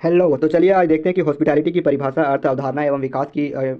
Hello. तो चलिए आज देखते हैं कि हॉस्पिटैलिटी की परिभाषा, अर्थ, अवधारणा एवं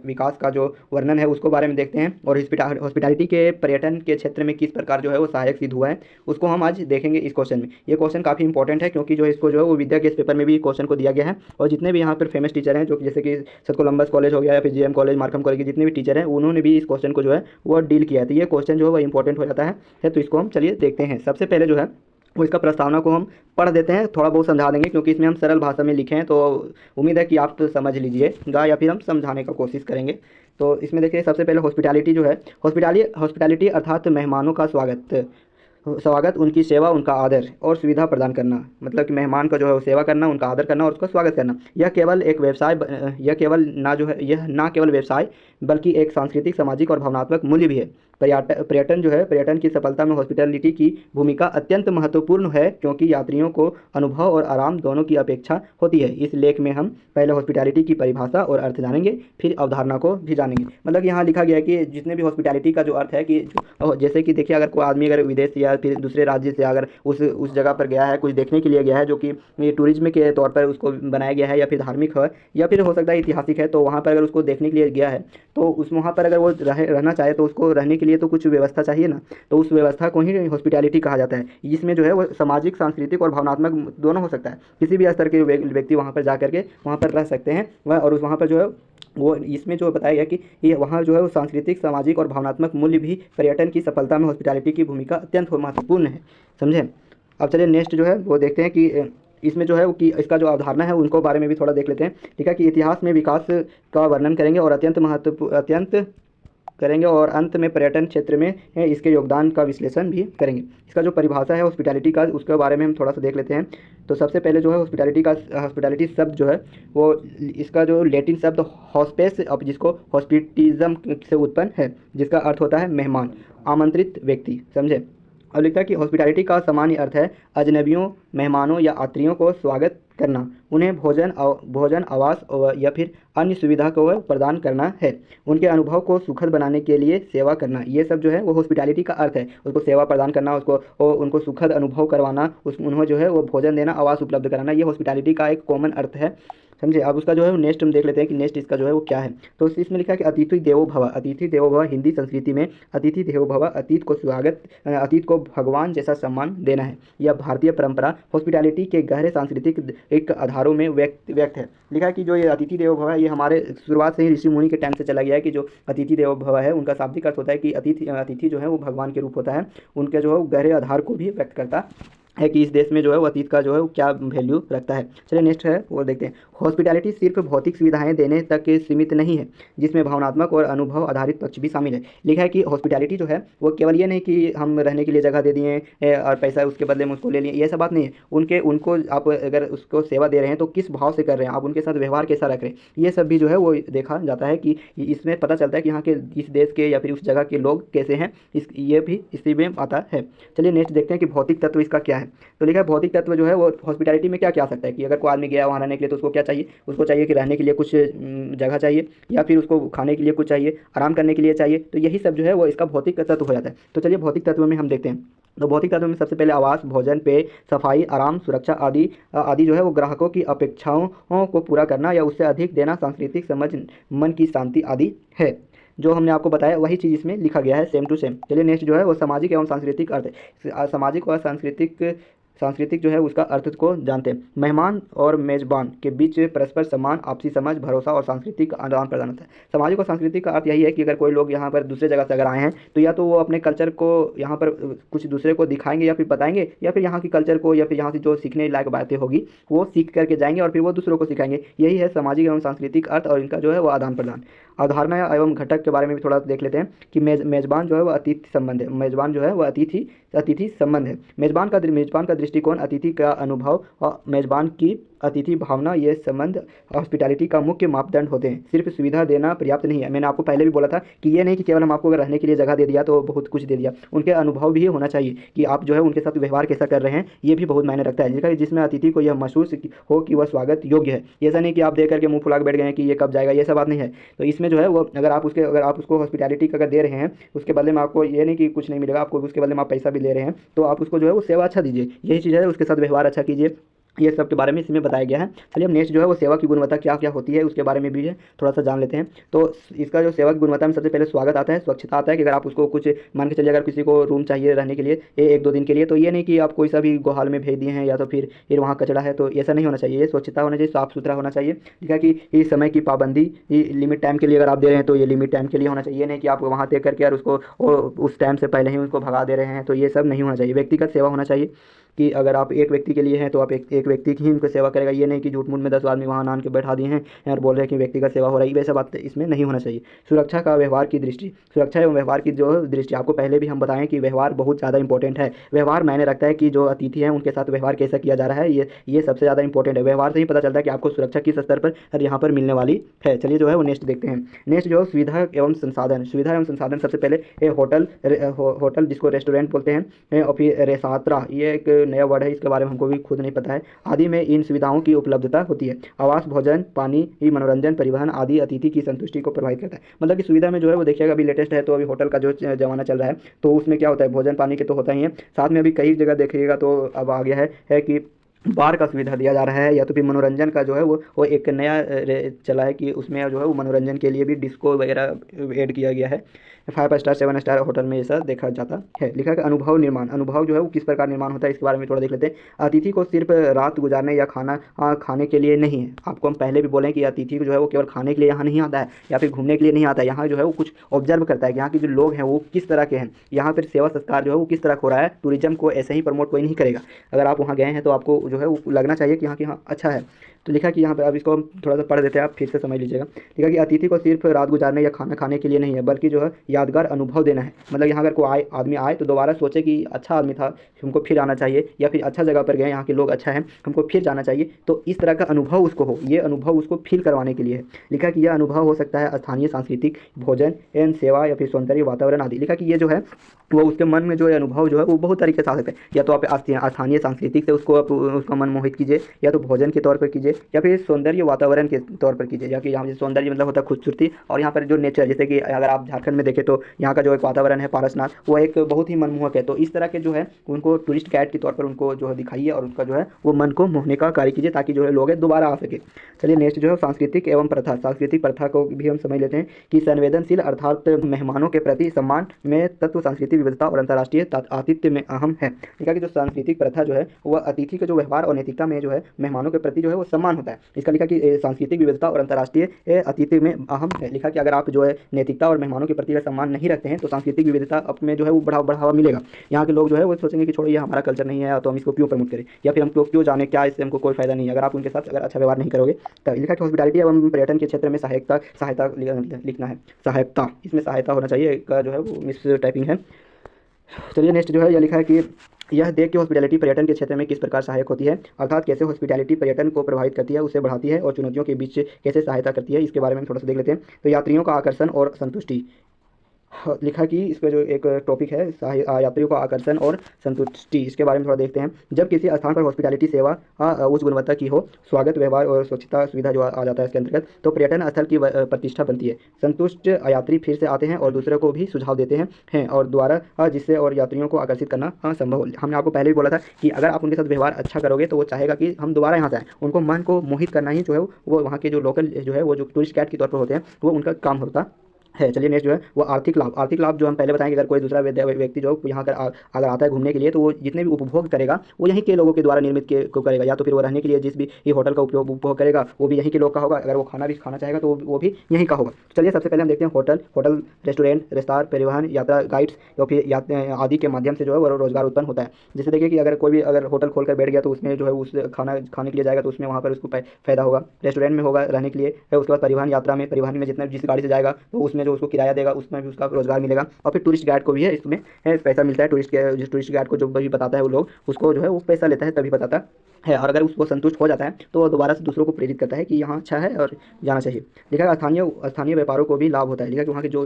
विकास का जो वर्णन है उसको बारे में देखते हैं। और हॉस्पिटैलिटी के पर्यटन के क्षेत्र में किस प्रकार जो है वो सहायक सिद्ध हुआ है उसको हम आज देखेंगे इस क्वेश्चन में। ये क्वेश्चन काफ़ी इंपॉर्टेंट है क्योंकि जो इसको जो है वो विद्या के इस पेपर में भी क्वेश्चन को दिया गया है। और जितने भी यहाँ पर फेमस टीचर हैं, जो जैसे कि सर कोलंबस कॉलेज हो गया या फिर जीएम कॉलेज, मार्कम कॉलेज के जितने भी टीचर हैं उन्होंने भी इस क्वेश्चन को जो है वो डील किया है। तो ये क्वेश्चन जो है वो इंपॉर्टेंट हो जाता है। तो इसको हम चलिए देखते हैं। सबसे पहले जो है वो इसका प्रस्तावना को हम पढ़ देते हैं, थोड़ा बहुत समझा देंगे क्योंकि इसमें हम सरल भाषा में लिखे हैं। तो उम्मीद है कि आप तो समझ लीजिएगा या फिर हम समझाने का कोशिश करेंगे। तो इसमें देखिए सबसे पहले हॉस्पिटैलिटी जो है, हॉस्पिटैलिटी अर्थात मेहमानों का स्वागत, उनकी सेवा, उनका आदर और सुविधा प्रदान करना। मतलब कि मेहमान का जो है वो सेवा करना, उनका आदर करना और उसका स्वागत करना। यह ना केवल व्यवसाय बल्कि एक सांस्कृतिक, सामाजिक और भावनात्मक मूल्य भी है। पर्यटन की सफलता में हॉस्पिटैलिटी की भूमिका अत्यंत महत्वपूर्ण है क्योंकि यात्रियों को अनुभव और आराम दोनों की अपेक्षा होती है। इस लेख में हम पहले हॉस्पिटैलिटी की परिभाषा और अर्थ जानेंगे, फिर अवधारणा को भी जानेंगे। मतलब यहाँ लिखा गया है कि जितने भी हॉस्पिटैलिटी का जो अर्थ है कि जैसे कि देखिए, अगर कोई आदमी अगर विदेश या फिर दूसरे राज्य से अगर उस जगह पर गया है, कुछ देखने के लिए गया है जो कि ये टूरिज्म के तौर पर उसको बनाया गया है, या फिर धार्मिक है या फिर हो सकता है ऐतिहासिक है, तो वहाँ पर अगर उसको देखने के लिए गया है तो उस वहाँ पर अगर वो रहना चाहे तो उसको रहने के लिए तो कुछ व्यवस्था चाहिए ना। तो उस व्यवस्था को ही हॉस्पिटैलिटी कहा जाता है। इसमें जो है वो सामाजिक, सांस्कृतिक और भावनात्मक दोनों हो सकता है। किसी भी स्तर के व्यक्ति वहाँ पर जा करके वहाँ पर रह सकते हैं और वहाँ पर जो है वो इसमें जो बताया गया कि ये वहाँ जो है वो सांस्कृतिक, सामाजिक और भावनात्मक मूल्य भी पर्यटन की सफलता में हॉस्पिटैलिटी की भूमिका अत्यंत महत्वपूर्ण है। समझे। अब चलिए नेक्स्ट जो है वो देखते हैं कि इसमें जो है वो कि इसका जो अवधारणा है उनको बारे में भी थोड़ा देख लेते हैं। ठीक है, कि इतिहास में विकास का वर्णन करेंगे और अंत में पर्यटन क्षेत्र में इसके योगदान का विश्लेषण भी करेंगे। इसका जो परिभाषा है हॉस्पिटैलिटी का उसके बारे में हम थोड़ा सा देख लेते हैं। तो सबसे पहले जो है हॉस्पिटैलिटी शब्द जो है वो इसका जो लैटिन शब्द हॉस्पेस, अब जिसको हॉस्पिटिज्म से उत्पन्न है, जिसका अर्थ होता है मेहमान, आमंत्रित व्यक्ति। समझे। और लिखा है कि हॉस्पिटैलिटी का सामान्य अर्थ है अजनबियों, मेहमानों या यात्रियों को स्वागत करना, उन्हें भोजन, आवास या फिर अन्य सुविधा को प्रदान करना है, उनके अनुभव को सुखद बनाने के लिए सेवा करना। ये सब जो है वो हॉस्पिटैलिटी का अर्थ है। उसको सेवा प्रदान करना, उनको सुखद अनुभव करवाना, उन्हें जो है वो भोजन देना, आवास उपलब्ध कराना, ये हॉस्पिटैलिटी का एक कॉमन अर्थ है। समझे। अब उसका जो है नेक्स्ट हम देख लेते हैं कि नेक्स्ट इसका जो है वो क्या है। तो इसमें लिखा है कि अतिथि देवो भव। अतिथि देवो भव हिंदी संस्कृति में अतिथि देवो भव, अतीत को भगवान जैसा सम्मान देना है। यह भारतीय परंपरा हॉस्पिटैलिटी के गहरे सांस्कृतिक एक आधारों में व्यक्त है। लिखा है कि जो ये अतिथि देवो भव है ये हमारे शुरुआत से ही ऋषि मुनि के टाइम से चला गया है कि जो अतिथि देवो भव है उनका शाब्दिक अर्थ होता है कि अतिथि जो है वो भगवान के रूप होता है। उनके जो है गहरे आधार को भी व्यक्त करता है कि इस देश में जो है वो अतीत का जो है वो क्या वैल्यू रखता है। चलिए नेक्स्ट है वो देखते हैं। हॉस्पिटैलिटी सिर्फ भौतिक सुविधाएं देने तक सीमित नहीं है, जिसमें भावनात्मक और अनुभव आधारित पक्ष भी शामिल है। लिखा है कि हॉस्पिटैलिटी जो है वो केवल ये नहीं कि हम रहने के लिए जगह दे दिए और पैसा उसके बदले में उसको ले लिए, ये सब बात नहीं है। उनको आप अगर उसको सेवा दे रहे हैं तो किस भाव से कर रहे हैं, आप उनके साथ व्यवहार कैसा रख रहे हैं, ये सब भी जो है वो देखा जाता है कि इसमें पता चलता है कि यहाँ के इस देश के या फिर उस जगह के लोग कैसे हैं, ये भी इसी में आता है। चलिए नेक्स्ट देखते हैं कि भौतिक तत्व इसका क्या है। तो लिखा है भौतिक तत्व जो है वो हॉस्पिटैलिटी में क्या क्या आ सकता है कि अगर कोई आदमी गया वहाँ रहने के लिए तो उसको क्या चाहिए, उसको चाहिए कि रहने के लिए कुछ जगह चाहिए, या फिर उसको खाने के लिए कुछ चाहिए, आराम करने के लिए चाहिए। तो यही सब जो है वो इसका भौतिक तत्व हो जाता है। तो चलिए भौतिक तत्व में हम देखते हैं। तो भौतिक तत्व में सबसे पहले आवास, भोजन, पेय, सफाई, आराम, सुरक्षा आदि जो है वो ग्राहकों की अपेक्षाओं को पूरा करना या उससे अधिक देना, सांस्कृतिक समझ, मन की शांति आदि है। जो हमने आपको बताया वही चीज़ इसमें लिखा गया है, सेम टू सेम। चलिए नेक्स्ट जो है वो सामाजिक एवं सांस्कृतिक अर्थ है। सामाजिक और सांस्कृतिक जो है उसका अर्थ को जानते हैं। मेहमान और मेजबान के बीच परस्पर सम्मान, आपसी समझ, भरोसा और सांस्कृतिक आदान प्रदान होता है। सामाजिक और सांस्कृतिक का अर्थ यही है कि अगर कोई लोग यहाँ पर दूसरे जगह से अगर आए हैं तो या तो वो अपने कल्चर को यहाँ पर कुछ दूसरे को दिखाएंगे या फिर बताएंगे, या फिर यहाँ की कल्चर को या फिर यहाँ से जो सीखने लायक बातें होगी वो सीख करके जाएंगे और फिर वो दूसरों को सिखाएंगे। यही है सामाजिक एवं सांस्कृतिक अर्थ और इनका जो है वो आदान प्रदान। अवधारणा एवं घटक के बारे में भी थोड़ा देख लेते हैं कि मेजबान जो है वो अतिथि संबंध है। मेजबान जो है वो अतिथि संबंध है। मेजबान का दृष्टिकोण, अतिथि का अनुभव और मेजबान की अतिथि भावना, ये संबंध हॉस्पिटैलिटी का मुख्य मापदंड होते हैं। सिर्फ सुविधा देना पर्याप्त नहीं है। मैंने आपको पहले भी बोला था कि ये नहीं कि केवल हम आपको अगर रहने के लिए जगह दे दिया तो बहुत कुछ दे दिया, उनके अनुभव भी होना चाहिए कि आप जो है उनके साथ व्यवहार कैसा कर रहे हैं, ये भी बहुत मायने रखता है। जिसमें अतिथि को यह महसूस हो कि वह स्वागत योग्य है। ऐसा नहीं कि आप दे करके मुँह फुला के बैठ गए हैं कि ये कब जाएगा, ये सब बात नहीं है। तो इसमें जो है वो अगर आप उसको हॉस्पिटैलिटी अगर दे रहे हैं, उसके बदले में आपको ये नहीं कि कुछ नहीं मिलेगा, आपको उसके बदले में आप पैसा भी ले रहे हैं, तो आप उसको जो है वो सेवा अच्छा दीजिए। यही चीज़ है, उसके साथ व्यवहार अच्छा कीजिए, ये सब के बारे में इसमें बताया गया है। चलिए अब नेक्स्ट जो है वो सेवा की गुणवत्ता क्या क्या होती है उसके बारे में भी है थोड़ा सा जान लेते हैं। तो इसका जो सेवा की गुणवत्ता में सबसे पहले स्वागत आता है, स्वच्छता आता है कि अगर आप उसको कुछ मान के चलिए, अगर किसी को रूम चाहिए रहने के लिए एक दो दिन के लिए, तो ये नहीं कि आप कोई सा भी गोहाल में भेज दिए हैं या तो फिर वहाँ कचरा है, तो ऐसा नहीं होना चाहिए। ये स्वच्छता होना चाहिए, साफ़ सुथरा होना चाहिए। लिखा कि ये समय की पाबंदी, ये लिमिट टाइम के लिए अगर आप दे रहे हैं तो ये लिमिट टाइम के लिए होना चाहिए, नहीं कि आप वहाँ तय करके यार उसको उस टाइम से पहले ही उसको भगा दे रहे हैं, तो ये सब नहीं होना चाहिए। व्यक्तिगत सेवा होना चाहिए कि अगर आप एक व्यक्ति के लिए हैं तो आप एक व्यक्ति की ही उनको सेवा करेगा, ये नहीं कि झूठ मूठ में 10 आदमी वहाँ नान के बैठा दिए हैं और बोल रहे हैं कि व्यक्तिगत सेवा हो रही है, वैसा बात इसमें नहीं होना चाहिए। सुरक्षा का व्यवहार की दृष्टि, सुरक्षा एवं व्यवहार की जो दृष्टि, आपको पहले भी हम बताएं कि व्यवहार बहुत ज़्यादा इंपॉर्टेंट है। व्यवहार मायने रखता है कि जो अतिथि हैं उनके साथ व्यवहार कैसा किया जा रहा है, ये सबसे ज़्यादा इंपॉर्टेंट है। व्यवहार से ही पता चलता है कि आपको सुरक्षा किस स्तर पर यहाँ पर मिलने वाली है। चलिए जो है वो नेक्स्ट देखते हैं। नेक्स्ट जो है सुविधा एवं संसाधन, सुविधा एवं संसाधन सबसे पहले होटल जिसको रेस्टोरेंट बोलते हैं, और फिर रेसात्रा, ये एक नया वर्ड है, इसके बारे में हमको भी खुद नहीं पता है, आदि में इन सुविधाओं की उपलब्धता होती है। आवास, भोजन, पानी, मनोरंजन, परिवहन आदि अतिथि की संतुष्टि को प्रभावित करता है। मतलब कि सुविधा में जो है वो देखिएगा अभी लेटेस्ट है तो अभी होटल का जो जमाना चल रहा है, तो उसमें क्या होता है, भोजन पानी के तो होता ही है, साथ में अभी कई जगह देखिएगा तो अब आ गया है कि बार का सुविधा दिया जा रहा है, या तो फिर मनोरंजन का जो है वो एक नया चला है कि उसमें जो है वो मनोरंजन के लिए भी डिस्को वगैरह ऐड किया गया है। 5 स्टार 7 स्टार होटल में ऐसा देखा जाता है। लिखा है अनुभव निर्माण, अनुभव जो है वो किस प्रकार निर्माण होता है इसके बारे में थोड़ा देख लेते हैं। अतिथि को सिर्फ रात गुजारने या खाना खाने के लिए नहीं है। आपको हम पहले भी बोलें कि अतिथि को जो है वो केवल खाने के लिए यहाँ नहीं आता है या फिर घूमने के लिए नहीं आता है, यहाँ जो है वो कुछ ऑब्जर्व करता है कि यहाँ के जो लोग हैं वो किस तरह के हैं, यहाँ पर सेवा सत्कार जो है वो किस तरह हो रहा है। टूरिज्म को ऐसे ही प्रमोट कोई नहीं करेगा। अगर आप वहाँ गए हैं तो आपको जो है वो लगना चाहिए कि यहाँ अच्छा है। तो लिखा कि यहाँ पे अब इसको हम थोड़ा सा पढ़ देते हैं, आप फिर से समझ लीजिएगा। लिखा कि अतिथि को सिर्फ रात गुजारने या खाना खाने के लिए नहीं है, बल्कि जो है यादगार अनुभव देना है। मतलब यहाँ अगर कोई आदमी आए तो दोबारा सोचे कि अच्छा आदमी था, हमको फिर आना चाहिए, या फिर अच्छा जगह पर गए, यहाँ के लोग अच्छा हैं, हमको फिर जाना चाहिए। तो इस तरह का अनुभव उसको हो, ये अनुभव उसको फील करवाने के लिए है। लिखा कि यह अनुभव हो सकता है स्थानीय सांस्कृतिक, भोजन एवं सेवा या फिर सौंदर्य वातावरण आदि। लिखा कि ये जो है वो उसके मन में जो है अनुभव जो है वो बहुत तरीके से आ सकता है। या तो आप स्थानीय सांस्कृतिक से उसका मन मोहित कीजिए, या तो भोजन के तौर पर कीजिए, या फिर सौंदर्य वातावरण के तौर पर कीजिए। या कि यहाँ सौंदर्य मतलब होता है खूबसूरती, और यहाँ पर जो नेचर, जैसे कि अगर आप झारखंड में देखें तो यहाँ का जो एक वातावरण है पारसनाथ, वो एक बहुत ही मनमोहक है। तो इस तरह के जो है उनको टूरिस्ट गाइड के तौर पर उनको जो है दिखाइए और उसका जो है वो मन को मोहने का कार्य कीजिए, ताकि जो है लोग दोबारा आ सके। चलिए नेक्स्ट जो है सांस्कृतिक एवं प्रथा, सांस्कृतिक प्रथा को भी हम समझ लेते हैं कि संवेदनशील अर्थात मेहमानों के प्रति सम्मान में तत्व, सांस्कृतिक विविधता और अंतर्राष्ट्रीय आतिथ्य में अहम है। लिखा कि जो सांस्कृतिक प्रथा जो है वह अतिथि के जो व्यवहार और नैतिकता में जो है मेहमानों के प्रति जो है वो सम्मान होता है। इसका लिखा कि सांस्कृतिक विविधता और अंतर्राष्ट्रीय आतिथ्य में अहम है। लिखा कि अगर आप जो है नैतिकता और मेहमानों के प्रति सम्मान नहीं रखते हैं तो सांस्कृतिक विविधता अपने जो है वो बढ़ावा मिलेगा। यहाँ के लोग जो है वो सोचेंगे कि छोड़ो ये हमारा कल्चर नहीं है तो हम इसको क्यों प्रमोट करें, या फिर हमको क्यों जाने, क्या इससे हमको कोई फायदा नहीं है अगर आप उनके साथ अगर अच्छा व्यवहार नहीं करोगे। तो लिखा कि हॉस्पिटैलिटी एवं पर्यटन के क्षेत्र में सहायता लिखना है, सहायता, इसमें सहायता होना चाहिए का जो है वो मिस टाइपिंग है। चलिए नेक्स्ट जो है यह लिखा है कि यह देख के हॉस्पिटैलिटी पर्यटन के क्षेत्र में किस प्रकार सहायक होती है, अर्थात कैसे हॉस्पिटैलिटी पर्यटन को प्रभावित करती है, उसे बढ़ाती है और चुनौतियों के बीच कैसे सहायता करती है, इसके बारे में थोड़ा सा देख लेते हैं। तो यात्रियों का आकर्षण और संतुष्टि, लिखा कि इसका जो एक टॉपिक है यात्रियों का आकर्षण और संतुष्टि, इसके बारे में थोड़ा देखते हैं। जब किसी स्थान पर हॉस्पिटैलिटी सेवा उच्च गुणवत्ता की हो, स्वागत, व्यवहार और स्वच्छता सुविधा जो आ जाता है इसके अंतर्गत, तो पर्यटन स्थल की प्रतिष्ठा बनती है। संतुष्ट यात्री फिर से आते हैं और दूसरे को भी सुझाव देते हैं और द्वारा जिससे और यात्रियों को आकर्षित करना संभव हो। हमने आपको पहले भी बोला था कि अगर आप उनके साथ व्यवहार अच्छा करोगे तो वो चाहेगा कि हम दोबारा यहाँ से आएँ। उनको मन को मोहित करना ही जो है वो वहाँ के जो लोकल जो है वो जो टूरिस्ट गाइड के तौर पर होते हैं वो उनका काम होता है। चलिए नेक्स्ट जो है वो आर्थिक लाभ, आर्थिक लाभ जो हम पहले बताएंगे, अगर कोई दूसरा व्यक्ति जो यहाँ अगर आता है घूमने के लिए तो वो जितने भी उपभोग करेगा वो यहीं के लोगों के द्वारा निर्मित को करेगा, या तो फिर वो रहने के लिए जिस भी ये होटल का उपभोग करेगा वो भी यहीं के लोग का होगा, अगर वो खाना भी खाना चाहेगा तो वो भी यहीं का होगा। चलिए सबसे पहले हम देखते हैं होटल, रेस्टोरेंट, रेस्तार, परिवहन, यात्रा गाइड्स या फिर आदि के माध्यम से जो है वो रोजगार उत्पन्न होता है। जैसे देखिए कि अगर कोई भी अगर होटल खोल कर बैठ गया तो उसमें जो है उस खाना खाने के लिए जाएगा तो उसमें वहाँ पर उसको फायदा होगा। रेस्टोरेंट में होगा रहने के लिए, उसके बाद परिवहन यात्रा में परिवहन में जितना जिस गाड़ी से जाएगा तो उसमें जो उसको किराया देगा उसमें भी उसका रोजगार मिलेगा। और फिर टूरिस्ट गाइड को भी है इसमें पैसा मिलता है। जिस टूरिस्ट गाइड को जो भी बताता है वो लोग उसको जो है वो पैसा लेता है तभी बताता है, और अगर उसको संतुष्ट हो जाता है तो वो दोबारा से दूसरों को प्रेरित करता है कि यहाँ अच्छा है और जाना चाहिए। लिखा है स्थानीय व्यापारों को भी लाभ होता है। लिखा कि वहाँ के जो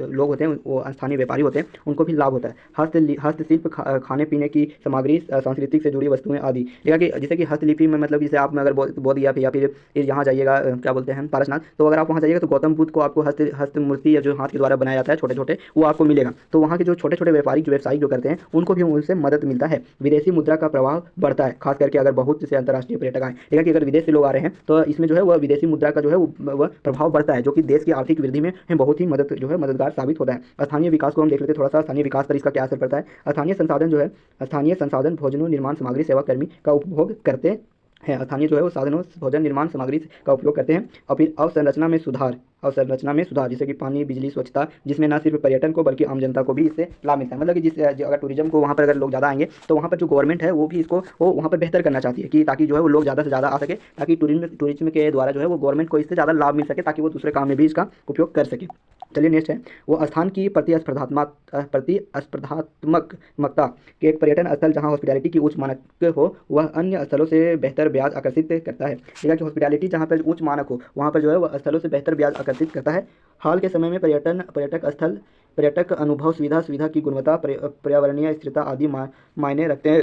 लोग होते हैं वो स्थानीय व्यापारी होते हैं उनको भी लाभ होता है। हस्तशिल्प, खाने पीने की सामग्री, सांस्कृतिक से जुड़ी वस्तुएं आदि। लिखा कि जैसे कि हस्तलिपि में मतलब जैसे आप में अगर बोध या फिर यहाँ जाइएगा क्या बोलते हैं पारसनाथ, तो अगर आप वहाँ जाइएगा तो गौतम बुद्ध को आपको हस्त मूर्ति या जो हाथ के द्वारा बनाया जाता है छोटे छोटे, वो आपको मिलेगा। तो वहाँ के जो छोटे छोटे व्यापारिक जो व्यवसायिक जो करते हैं उनको भी उनसे मदद मिलता है। विदेशी मुद्रा का प्रभाव बढ़ता है, खास करके अगर बहुत से अंतर्राष्ट्रीय पर्यटक आए, देखा कि अगर विदेश से लोग आ रहे हैं तो इसमें जो है वह विदेशी मुद्रा का जो है वह प्रभाव बढ़ता है, जो कि देश की आर्थिक वृद्धि में बहुत ही मददगार साबित होता है। स्थानीय विकास को हम देख लेते हैं थोड़ा सा, स्थानीय विकास पर इसका क्या असर पड़ता है। स्थानीय संसाधन भोजनों निर्माण सामग्री सेवा कर्मी का उपभोग करते हैं। स्थानीय जो है वो साधनों भोजन निर्माण सामग्री का उपयोग करते हैं। और फिर अवसंरचना में सुधार जैसे कि पानी, बिजली, स्वच्छता, जिसमें न सिर्फ पर्यटन को बल्कि आम जनता को भी इससे लाभ मिलता है। मतलब कि अगर टूरिज्म को वहाँ पर अगर लोग ज़्यादा आएंगे तो वहाँ पर जो गवर्नमेंट है वो भी इसको वहाँ पर बेहतर करना चाहती है कि ताकि जो है वो लोग ज़्यादा से ज़्यादा आ सके, ताकि टूरिज्म के द्वारा जो है वो गवर्नमेंट को इससे ज़्यादा लाभ मिल सके, ताकि वो दूसरे काम में भी इसका उपयोग कर सके। चलिए नेक्स्ट है वो स्थान की प्रतिस्पर्धात्मकता के एक पर्यटन स्थल जहां हॉस्पिटैलिटी की उच्च मानक हो वह अन्य स्थलों से बेहतर ब्याज आकर्षित करता है। देखा कि हॉस्पिटैलिटी जहां पर उच्च मानक हो वहां पर जो है वह स्थलों से बेहतर ब्याज आकर्षित करता है। हाल के समय में पर्यटक अनुभव, सुविधा की गुणवत्ता, पर्यावरणीय स्थिरता आदि मायने रखते हैं।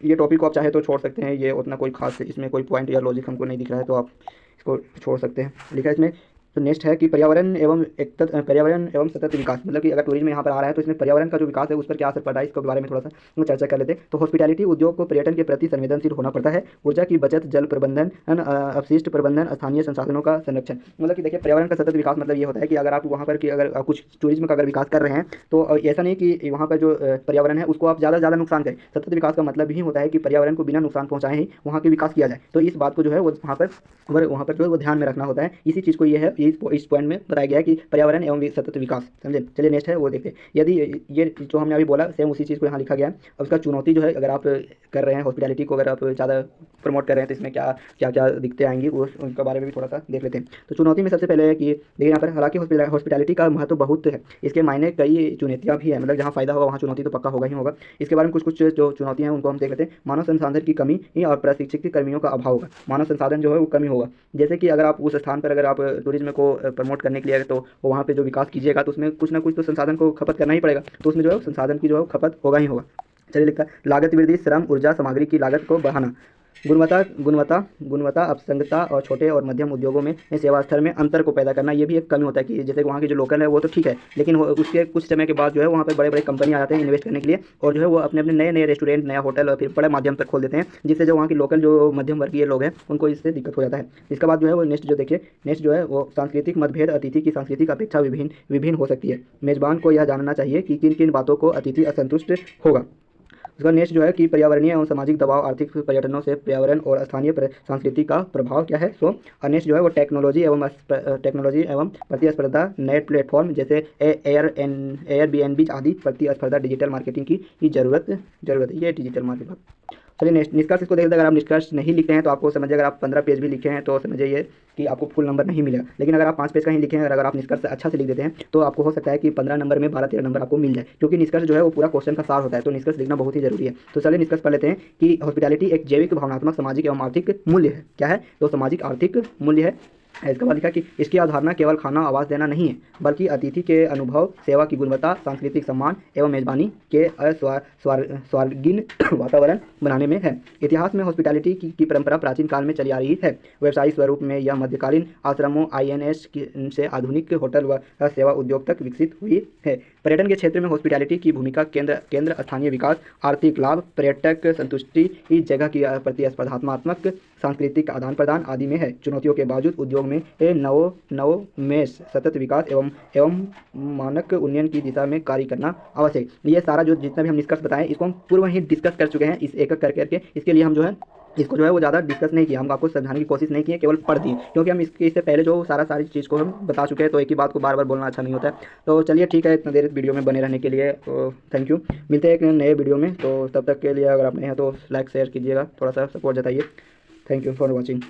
ये टॉपिक को आप चाहे तो छोड़ सकते हैं, ये उतना कोई खास इसमें कोई पॉइंट या लॉजिक हमको नहीं दिख रहा है तो आप इसको छोड़ सकते हैं। लिखा है इसमें। तो नेक्स्ट है कि पर्यावरण एवं सतत विकास, मतलब कि अगर टूरिज्म यहाँ पर आ रहा है तो इसमें पर्यावरण का जो विकास है उस पर क्या असर पड़ रहा है, इसके बारे में थोड़ा सा चर्चा कर लेते हैं। तो हॉस्पिटैलिटी उद्योग को पर्यटन के प्रति संवेदनशील होना पड़ता है। ऊर्जा की बचत, जल प्रबंधन, अपशिष्ट प्रबंधन, स्थानीय संसाधनों का संरक्षण। मतलब कि देखिए पर्यावरण का सतत विकास मतलब ये होता है कि अगर आप वहाँ पर कि अगर कुछ टूरिज्म का अगर विकास कर रहे हैं तो ऐसा नहीं कि वहाँ पर जो पर्यावरण है उसको आप ज़्यादा नुकसान करें। सतत विकास का मतलब ही होता है कि पर्यावरण को बिना नुकसान पहुँचाए ही वहाँ के विकास किया जाए। तो इस बात को जो है वो वहाँ पर जो है वो ध्यान में रखना होता है। इसी चीज़ को ये है इस पॉइंट में बताया गया है कि पर्यावरण एवं सतत विकास, समझे। चलिए नेक्स्ट है वो देखते हैं। यदि ये जो हमने अभी बोला सेम उसी चीज़ को यहाँ लिखा गया है। अब उसका चुनौती जो है, अगर आप कर रहे हैं हॉस्पिटैलिटी को, अगर आप ज़्यादा प्रमोट कर रहे हैं तो इसमें क्या क्या दिक्कतें आएंगी वो उनके बारे में भी थोड़ा सा देख लेते हैं। तो चुनौती में सबसे पहले है कि देखिए यहाँ पर हालांकि हॉस्पिटैलिटी का महत्व बहुत है, इसके मायने कई चुनौतियाँ भी हैं। मतलब जहाँ फायदा होगा वहाँ चुनौती तो पक्का होगा ही होगा। इसके बारे में कुछ जो चुनौतियाँ हैं उनको हम देख लेते हैं। मानव संसाधन की कमी और प्रशिक्षित कर्मियों का अभाव होगा। मानव संसाधन जो है वो कमी होगा, जैसे कि अगर आप उस स्थान पर अगर आप टूरिज्म को प्रमोट करने के लिए तो वहाँ पे जो विकास कीजिएगा तो उसमें कुछ ना कुछ तो संसाधन को खपत करना ही पड़ेगा, तो उसमें जो है संसाधन की जो है खपत होगा ही होगा। चलिए लिखा लागत वृद्धि, श्रम, ऊर्जा, सामग्री की लागत को बढ़ाना, गुणवत्ता अपसंगता और छोटे और मध्यम उद्योगों में सेवा स्तर में अंतर को पैदा करना, ये भी एक कमी होता है कि जैसे वहाँ के जो लोकल है वो तो ठीक है, लेकिन उसके कुछ समय के बाद जो है वहाँ पर बड़े बड़े कंपनी आ जाते हैं इन्वेस्ट करने के लिए और जो है वो अपने नए रेस्टोरेंट, नया होटल और फिर बड़े माध्यम तक खोल देते हैं, जिससे जो वहाँ के लोकल जो मध्यम वर्गीय लोग हैं उनको इससे दिक्कत हो जाता है। इसके बाद जो है वो नेक्स्ट जो है वो सांस्कृतिक मतभेद, अतिथि की सांस्कृतिक अपेक्षा विभिन्न हो सकती है। मेजबान को यह जानना चाहिए कि किन किन बातों को अतिथि असंतुष्ट होगा। उसका नेक्स्ट जो है कि पर्यावरणीय एवं सामाजिक दबाव, आर्थिक पर्यटनों से पर्यावरण और स्थानीय संस्कृति का प्रभाव क्या है। सो नेक्स्ट जो है वो टेक्नोलॉजी एवं प्रतिस्पर्धा, नए प्लेटफॉर्म जैसे एयरबीएनबी आदि प्रतिस्पर्धा, डिजिटल मार्केटिंग की जरूरत है। ये डिजिटल मार्केटिंग। चलिए निष्कर्ष इसको देखते हैं। अगर आप निष्कर्ष नहीं लिखते हैं तो आपको समझिए, अगर आप 15 पेज भी लिखे हैं तो समझिए ये कि आपको फुल नंबर नहीं मिलेगा, लेकिन अगर आप 5 पेज का ही लिखे हैं और अगर आप निष्कर्ष अच्छा से लिख देते हैं तो आपको हो सकता है कि 15 नंबर में 12-13 नंबर आपको मिल जाए, क्योंकि निष्कर्ष जो है वो पूरा क्वेश्चन का सार होता है। तो निष्कर्ष लिखना बहुत ही जरूरी है। तो चलिए निष्कर्ष पढ़ लेते हैं कि हॉस्पिटैलिटी एक जैविक, भावनात्मक, सामाजिक एवं आर्थिक मूल्य है। क्या है? तो सामाजिक आर्थिक मूल्य है। इसके बाद लिखा कि इसकी अवधारणा केवल खाना आवास देना नहीं है, बल्कि अतिथि के अनुभव, सेवा की गुणवत्ता, सांस्कृतिक सम्मान एवं मेजबानी के स्वार्गिन वातावरण बनाने में है। इतिहास में हॉस्पिटैलिटी की परंपरा प्राचीन काल में चली आ रही है। व्यवसायिक स्वरूप में यह मध्यकालीन आश्रमों, INS से आधुनिक होटल व सेवा उद्योग तक विकसित हुई है। पर्यटन के क्षेत्र में हॉस्पिटैलिटी की भूमिका केंद्र स्थानीय विकास, आर्थिक लाभ, पर्यटक संतुष्टि, इस जगह की प्रतिस्पर्धात्मक, सांस्कृतिक आदान प्रदान आदि में है। चुनौतियों के बावजूद उद्योग में नवोन्मेष, सतत विकास एवं मानक उन्नयन की दिशा में कार्य करना आवश्यक। ये सारा जो जितना भी हम निष्कर्ष बताएं इसको हम पूर्व ही डिस्कस कर चुके हैं, इस एक एक करके। इसके लिए हम जो है इसको जो है वो ज़्यादा डिस्कस नहीं किया, हम आपको समझाने की कोशिश नहीं की, केवल पढ़ दिए, क्योंकि हम इससे पहले जो सारी चीज़ को हम बता चुके हैं, तो एक ही बात को बार बार बोलना अच्छा नहीं होता है। तो चलिए ठीक है, इतना देर वीडियो में बने रहने के लिए तो थैंक यू। मिलते हैं एक नए वीडियो में, तो तब तक के लिए अगर आप नए हैं तो लाइक शेयर कीजिएगा, थोड़ा सा सपोर्ट जताइए। Thank you for watching.